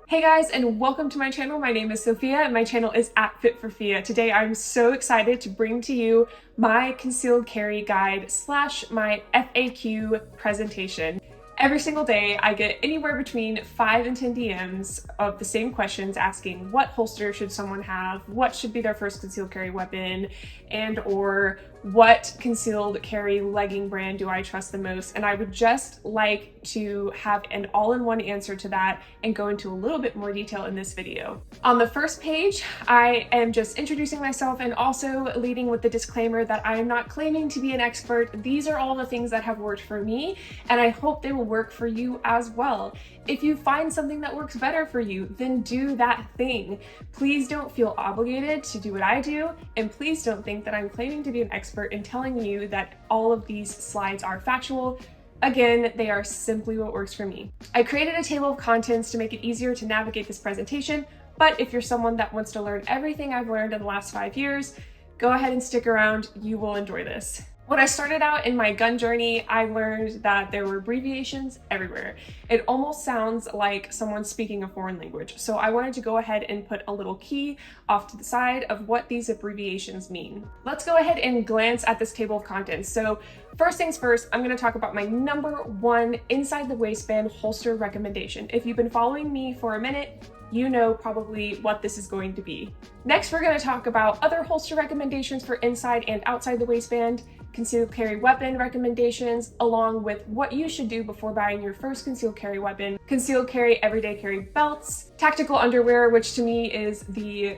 Hey guys, and welcome to my channel. My name is Sophia and my channel is @FitForFia. Today I'm so excited to bring to you my concealed carry guide / my FAQ presentation. Every single day I get anywhere between 5 and 10 DMs of the same questions asking what holster should someone have, what should be their first concealed carry weapon, and or what concealed carry legging brand do I trust the most. And I would just like to have an all-in-one answer to that and go into a little bit more detail in this video. On the first page, I am just introducing myself and also leading with the disclaimer that I am not claiming to be an expert. These are all the things that have worked for me, and I hope they will work for you as well. If you find something that works better for you, then do that thing. Please don't feel obligated to do what I do, and please don't think that I'm claiming to be an expert and telling you that all of these slides are factual. Again, they are simply what works for me. I created a table of contents to make it easier to navigate this presentation, but if you're someone that wants to learn everything I've learned in the last 5 years, go ahead and stick around. You will enjoy this. When I started out in my gun journey, I learned that there were abbreviations everywhere. It almost sounds like someone speaking a foreign language. So I wanted to go ahead and put a little key off to the side of what these abbreviations mean. Let's go ahead and glance at this table of contents. So first things first, I'm going to talk about my #1 inside the waistband holster recommendation. If you've been following me for a minute, you know probably what this is going to be. Next, we're going to talk about other holster recommendations for inside and outside the waistband, concealed carry weapon recommendations, along with what you should do before buying your first concealed carry weapon, concealed carry everyday carry belts, tactical underwear, which to me is the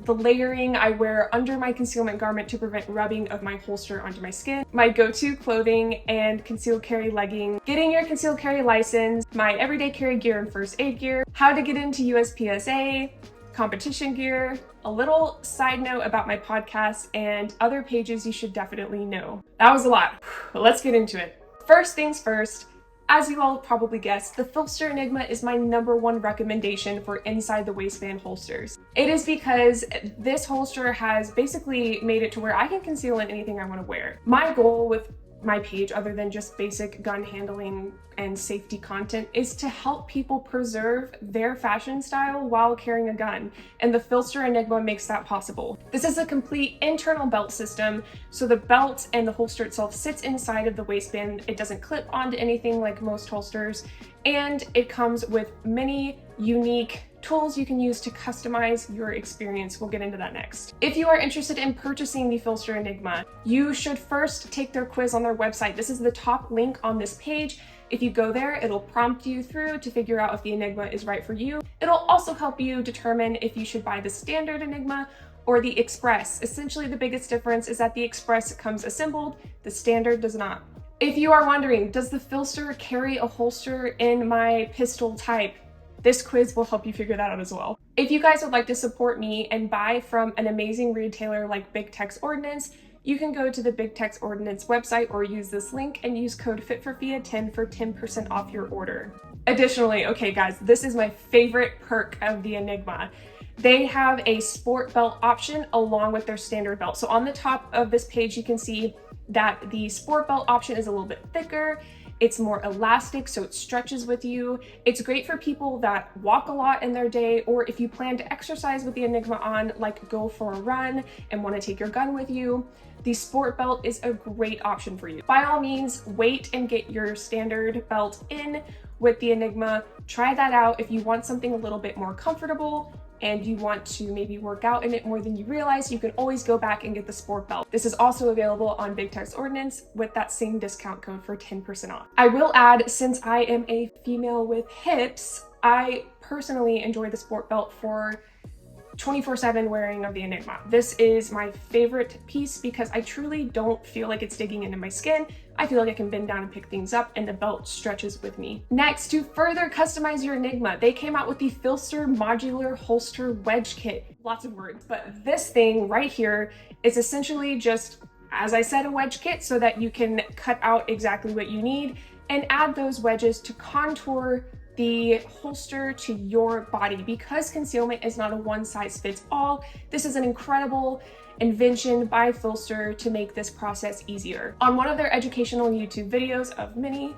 layering I wear under my concealment garment to prevent rubbing of my holster onto my skin, my go-to clothing and concealed carry legging, getting your concealed carry license, my everyday carry gear and first aid gear, how to get into USPSA, competition gear, a little side note about my podcast, and other pages you should definitely know. That was a lot. Let's get into it. First things first, as you all probably guessed, the Filster Enigma is my #1 recommendation for inside the waistband holsters. It is because this holster has basically made it to where I can conceal in anything I want to wear. My goal with my page, other than just basic gun handling and safety content, is to help people preserve their fashion style while carrying a gun, and the Filster Enigma makes that possible. This is a complete internal belt system, so the belt and the holster itself sits inside of the waistband. It doesn't clip onto anything like most holsters, and it comes with many unique tools you can use to customize your experience. We'll get into that next. If you are interested in purchasing the Filster Enigma, you should first take their quiz on their website. This is the top link on this page. If you go there, it'll prompt you through to figure out if the Enigma is right for you. It'll also help you determine if you should buy the standard Enigma or the Express. Essentially, the biggest difference is that the Express comes assembled, the standard does not. If you are wondering, does the Filster carry a holster in my pistol type? This quiz will help you figure that out as well. If you guys would like to support me and buy from an amazing retailer like Big Tex Ordnance, you can go to the Big Tex Ordnance website or use this link and use code FITFORFIA10 for 10% off your order. Additionally, okay guys, this is my favorite perk of the Enigma. They have a sport belt option along with their standard belt. So on the top of this page, you can see that the sport belt option is a little bit thicker. It's more elastic, so it stretches with you. It's great for people that walk a lot in their day, or if you plan to exercise with the Enigma on, like go for a run and want to take your gun with you. The sport belt is a great option for you. By all means, wait and get your standard belt in with the Enigma. Try that out if you want something a little bit more comfortable and you want to maybe work out in it more than you realize. You can always go back and get the sport belt. This is also available on Big Tex Ordnance with that same discount code for 10% off. I will add, since I am a female with hips, I personally enjoy the sport belt for 24/7 wearing of the Enigma. This is my favorite piece because I truly don't feel like it's digging into my skin. I feel like I can bend down and pick things up, and the belt stretches with me. Next, to further customize your Enigma, they came out with the Filster Modular Holster Wedge Kit. Lots of words, but this thing right here is essentially just, as I said, a wedge kit so that you can cut out exactly what you need and add those wedges to contour the holster to your body. Because concealment is not a one-size-fits-all, this is an incredible invention by Filster to make this process easier. On one of their educational YouTube videos of many,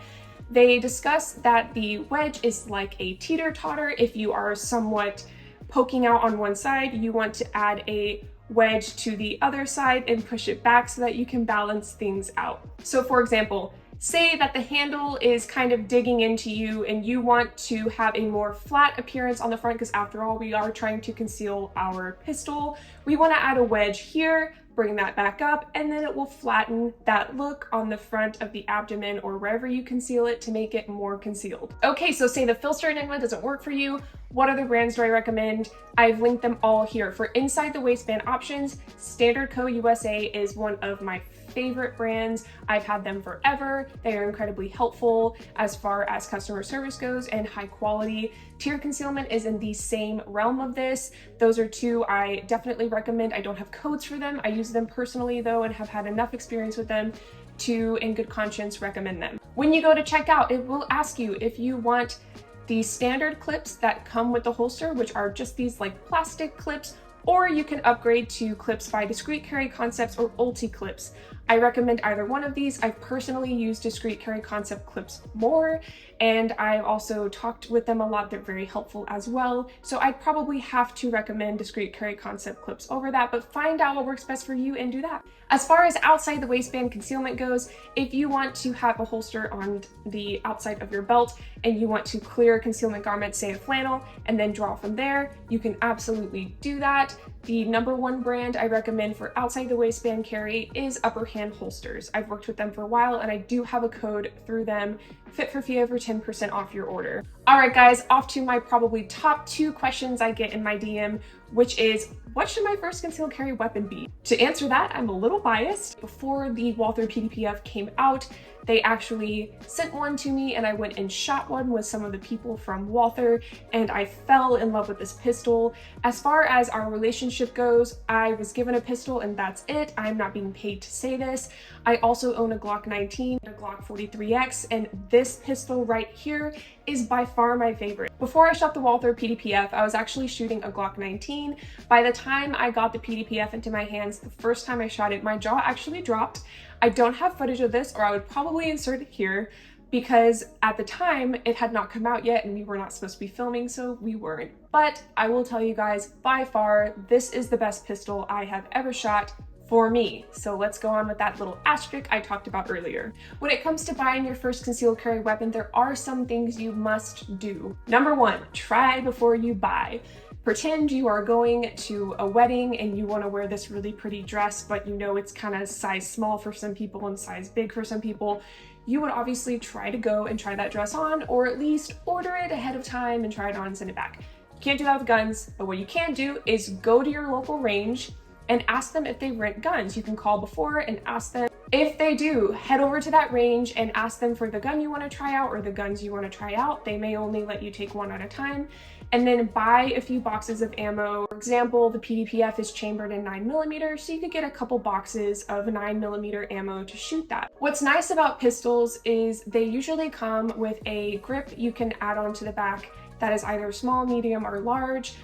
They discuss that the wedge is like a teeter-totter. If you are somewhat poking out on one side, you want to add a wedge to the other side and push it back so that you can balance things out. So for example, say that the handle is kind of digging into you and you want to have a more flat appearance on the front, because after all, we are trying to conceal our pistol. We want to add a wedge here, bring that back up, and then it will flatten that look on the front of the abdomen or wherever you conceal it to make it more concealed. Okay, so say the Filster Enigma doesn't work for you. What other brands do I recommend? I've linked them all here. For inside the waistband options, Standard Co. USA is one of my favorite brands. I've had them forever. They are incredibly helpful as far as customer service goes and high quality. Tear concealment is in the same realm of this. Those are two I definitely recommend. I don't have codes for them. I use them personally though and have had enough experience with them to, in good conscience, recommend them. When you go to checkout, it will ask you if you want the standard clips that come with the holster, which are just these like plastic clips, or you can upgrade to clips by Discreet Carry Concepts or Ulti Clips. I recommend either one of these. I've personally used Discreet Carry Concept clips more, and I've also talked with them a lot. They're very helpful as well. So I'd probably have to recommend Discreet Carry Concept clips over that, but find out what works best for you and do that. As far as outside the waistband concealment goes, if you want to have a holster on the outside of your belt and you want to clear a concealment garment, say a flannel, and then draw from there, you can absolutely do that. The number one brand I recommend for outside the waistband carry is Upper Hand Holsters. I've worked with them for a while and I do have a code through them, Fit for FIA, for 10% off your order. All right guys, off to my probably top 2 questions I get in my DM, which is, what should my first concealed carry weapon be? To answer that, I'm a little biased. Before the Walther PDPF came out, they actually sent one to me and I went and shot one with some of the people from Walther and I fell in love with this pistol. As far as our relationship goes, I was given a pistol and that's it. I'm not being paid to say this. I also own a Glock 19, a Glock 43X, and this pistol right here is by far my favorite. Before I shot the Walther PDPF, I was actually shooting a Glock 19. By the time I got the PDPF into my hands, the first time I shot it, my jaw actually dropped. I don't have footage of this, or I would probably insert it here, because at the time it had not come out yet and we were not supposed to be filming, so we weren't. But I will tell you guys, by far, this is the best pistol I have ever shot for me. So let's go on with that little asterisk I talked about earlier. When it comes to buying your first concealed carry weapon, there are some things you must do. Number 1, try before you buy. Pretend you are going to a wedding and you want to wear this really pretty dress, but you know it's kind of size small for some people and size big for some people. You would obviously try to go and try that dress on, or at least order it ahead of time and try it on and send it back. You can't do that with guns, but what you can do is go to your local range and ask them if they rent guns. You can call before and ask them. If they do, head over to that range and ask them for the gun you want to try out or the guns you want to try out. They may only let you take one at a time. And then buy a few boxes of ammo. For example, the PDPF is chambered in 9mm, so you could get a couple boxes of 9mm ammo to shoot that. What's nice about pistols is they usually come with a grip you can add on to the back that is either small, medium, or large.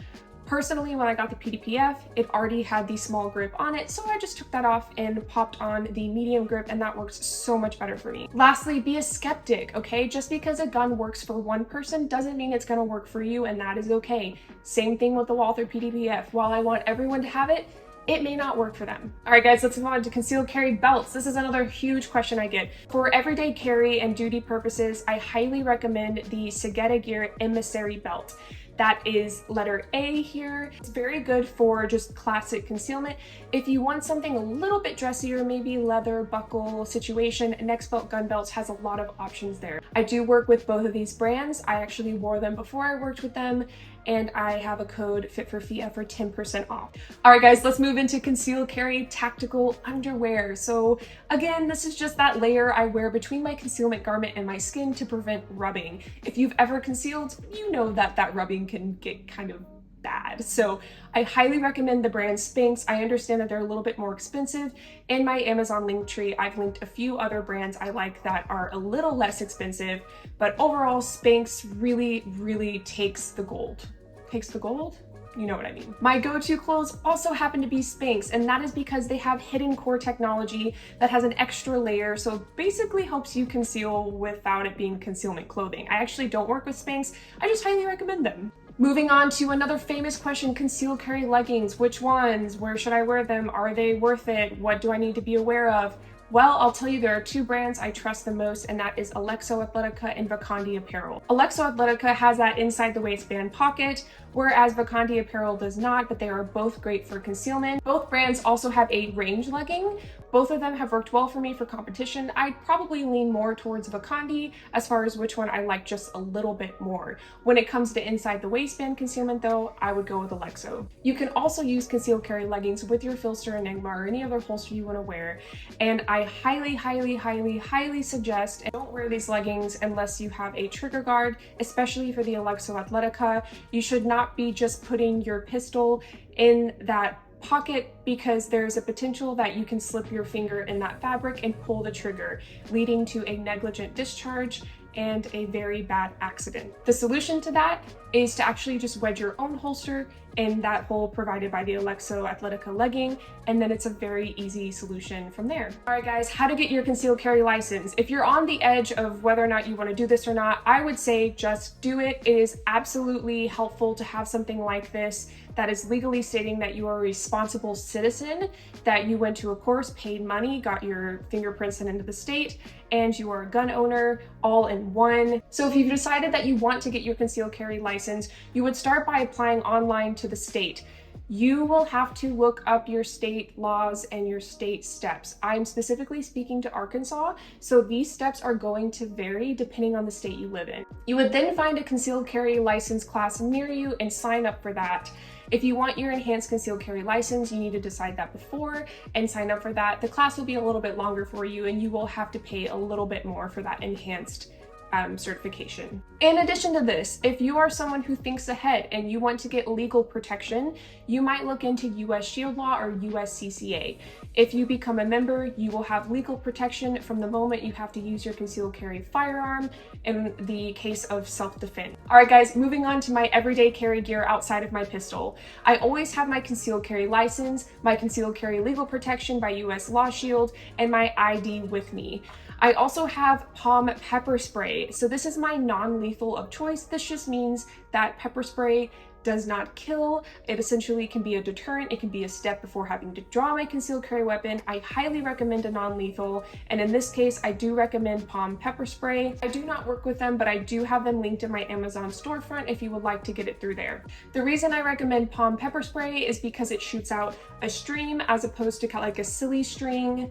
Personally, when I got the PDPF, it already had the small grip on it, so I just took that off and popped on the medium grip, and that works so much better for me. Lastly, be a skeptic, okay? Just because a gun works for one person doesn't mean it's gonna work for you, and that is okay. Same thing with the Walther PDPF. While I want everyone to have it, it may not work for them. All right guys, let's move on to concealed carry belts. This is another huge question I get. For everyday carry and duty purposes, I highly recommend the Segeta Gear Emissary belt. That is letter A here. It's very good for just classic concealment. If you want something a little bit dressier, maybe leather buckle situation, Next Belt Gun Belts has a lot of options there. I do work with both of these brands. I actually wore them before I worked with them, and I have a code Fit for FIA for 10% off. All right guys, let's move into concealed carry tactical underwear. So again, this is just that layer I wear between my concealment garment and my skin to prevent rubbing. If you've ever concealed, you know that rubbing can get kind of bad. So I highly recommend the brand Spanx. I understand that they're a little bit more expensive. In my Amazon link tree, I've linked a few other brands I like that are a little less expensive, but overall Spanx really takes the gold. Takes the gold? you know what I mean. My go-to clothes also happen to be Spanx, and that is because they have hidden core technology that has an extra layer, so it basically helps you conceal without it being concealment clothing. I actually don't work with Spanx, I just highly recommend them. Moving on to another famous question, concealed carry leggings. Which ones? Where should I wear them? Are they worth it? What do I need to be aware of? Well, I'll tell you there are two brands I trust the most, and that is Alexo Athletica and Vacandi Apparel. Alexo Athletica has that inside the waistband pocket, whereas Vacandi Apparel does not, but they are both great for concealment. Both brands also have a range legging. Both of them have worked well for me for competition. I'd probably lean more towards Vacandi as far as which one I like just a little bit more. When it comes to inside the waistband concealment though, I would go with Alexo. You can also use concealed carry leggings with your Filster Enigma or any other holster you want to wear, and I highly suggest don't wear these leggings unless you have a trigger guard, especially for the Alexo Athletica. You should not be just putting your pistol in that pocket because there's a potential that you can slip your finger in that fabric and pull the trigger, leading to a negligent discharge and a very bad accident. The solution to that is to actually just wedge your own holster in that hole provided by the Alexo Athletica legging, and then it's a very easy solution from there. All right guys, how to get your concealed carry license. If you're on the edge of whether or not you want to do this or not, I would say just do it. It is absolutely helpful to have something like this that is legally stating that you are a responsible citizen, that you went to a course, paid money, got your fingerprints sent into the state, and you are a gun owner all in one. So if you've decided that you want to get your concealed carry license, you would start by applying online to the state. You will have to look up your state laws and your state steps. I'm specifically speaking to Arkansas, so these steps are going to vary depending on the state you live in. You would then find a concealed carry license class near you and sign up for that. If you want your enhanced concealed carry license, you need to decide that before and sign up for that. The class will be a little bit longer for you, and you will have to pay a little bit more for that enhanced certification. In addition to this, if you are someone who thinks ahead and you want to get legal protection, you might look into US Shield Law or USCCA. If you become a member, you will have legal protection from the moment you have to use your concealed carry firearm in the case of self-defense. All right guys, moving on to my everyday carry gear outside of my pistol. I always have my concealed carry license, my concealed carry legal protection by US Law Shield, and my ID with me. I also have palm pepper spray. So this is my non-lethal of choice. This just means that pepper spray does not kill. It essentially can be a deterrent. It can be a step before having to draw my concealed carry weapon. I highly recommend a non-lethal, and in this case, I do recommend palm pepper spray. I do not work with them, but I do have them linked in my Amazon storefront if you would like to get it through there. The reason I recommend palm pepper spray is because it shoots out a stream as opposed to kind of like a silly stream.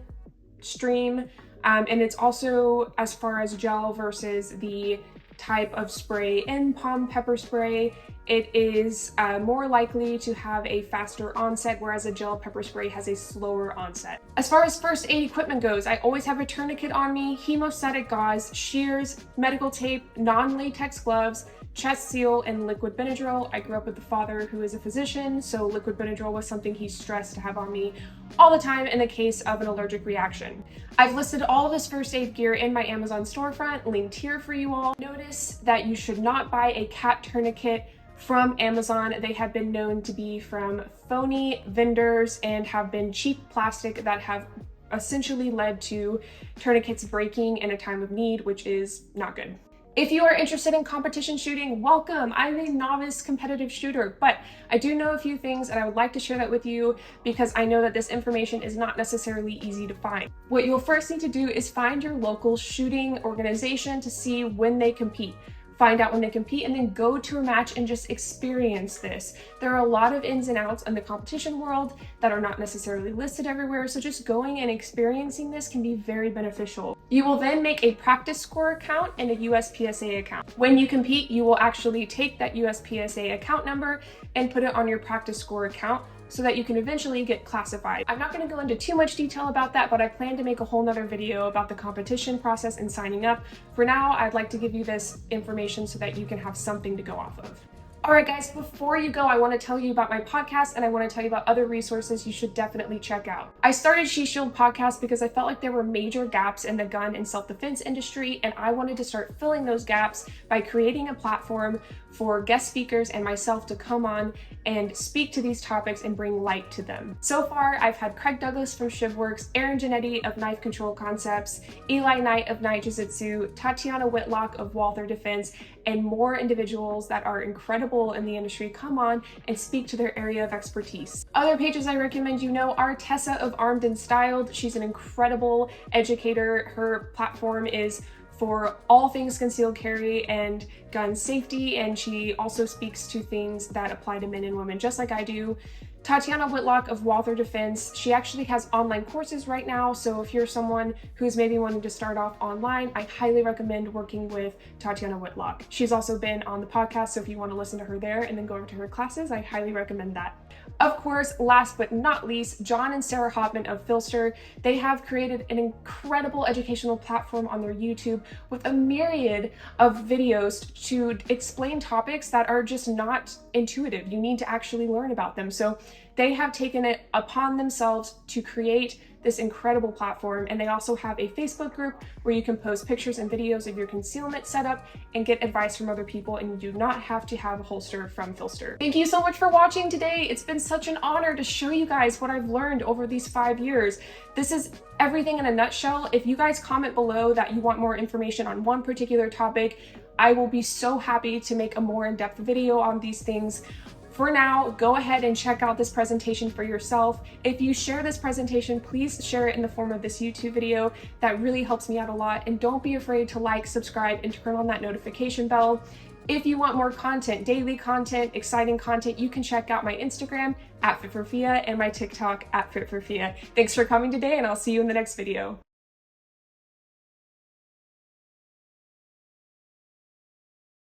And it's also, as far as gel versus the type of spray in palm pepper spray, it is more likely to have a faster onset, whereas a gel pepper spray has a slower onset. As far as first aid equipment goes, I always have a tourniquet on me, hemostatic gauze, shears, medical tape, non-latex gloves, chest seal, and liquid Benadryl. I grew up with a father who is a physician, so liquid Benadryl was something he stressed to have on me all the time in the case of an allergic reaction. I've listed all of this first aid gear in my Amazon storefront, linked here for you all. Notice that you should not buy a cat tourniquet from Amazon. They have been known to be from phony vendors and have been cheap plastic that have essentially led to tourniquets breaking in a time of need, which is not good. If you are interested in competition shooting, welcome. I'm a novice competitive shooter, but I do know a few things and I would like to share that with you because I know that this information is not necessarily easy to find. What you'll first need to do is find your local shooting organization to see when they compete. Find out when they compete and then go to a match and just experience this. There are a lot of ins and outs in the competition world that are not necessarily listed everywhere, so just going and experiencing this can be very beneficial. You will then make a practice score account and a USPSA account. When you compete, you will actually take that USPSA account number and put it on your practice score account so that you can eventually get classified. I'm not going to go into too much detail about that, but I plan to make a whole nother video about the competition process and signing up. For now, I'd like to give you this information so that you can have something to go off of. All right, guys, before you go, I want to tell you about my podcast and I want to tell you about other resources you should definitely check out. I started She Shield podcast because I felt like there were major gaps in the gun and self-defense industry, and I wanted to start filling those gaps by creating a platform for guest speakers and myself to come on and speak to these topics and bring light to them. So far, I've had Craig Douglas from ShivWorks, Aaron Janetti of Knife Control Concepts, Eli Knight of Knight Jiu-Jitsu, Tatiana Whitlock of Walther Defense, and more individuals that are incredible in the industry come on and speak to their area of expertise. Other pages I recommend you know are Tessa of Armed and Styled. She's an incredible educator. Her platform is for all things concealed carry and gun safety, and she also speaks to things that apply to men and women just like I do. Tatiana Whitlock of Walther Defense, she actually has online courses right now, so if you're someone who's maybe wanting to start off online, I highly recommend working with Tatiana Whitlock. She's also been on the podcast, so if you want to listen to her there and then go over to her classes, I highly recommend that. Of course, last but not least, John and Sarah Hoffman of Filster. They have created an incredible educational platform on their YouTube with a myriad of videos to explain topics that are just not intuitive. You need to actually learn about them. So they have taken it upon themselves to create this incredible platform, and they also have a Facebook group where you can post pictures and videos of your concealment setup and get advice from other people, and you do not have to have a holster from Filster. Thank you so much for watching today. It's been such an honor to show you guys what I've learned over these 5 years. This is everything in a nutshell. If you guys comment below that you want more information on one particular topic, I will be so happy to make a more in-depth video on these things. For now, go ahead and check out this presentation for yourself. If you share this presentation, please share it in the form of this YouTube video. That really helps me out a lot. And don't be afraid to like, subscribe, and turn on that notification bell. If you want more content, daily content, exciting content, you can check out my Instagram @FitForFia and my TikTok @FitForFia. Thanks for coming today, and I'll see you in the next video.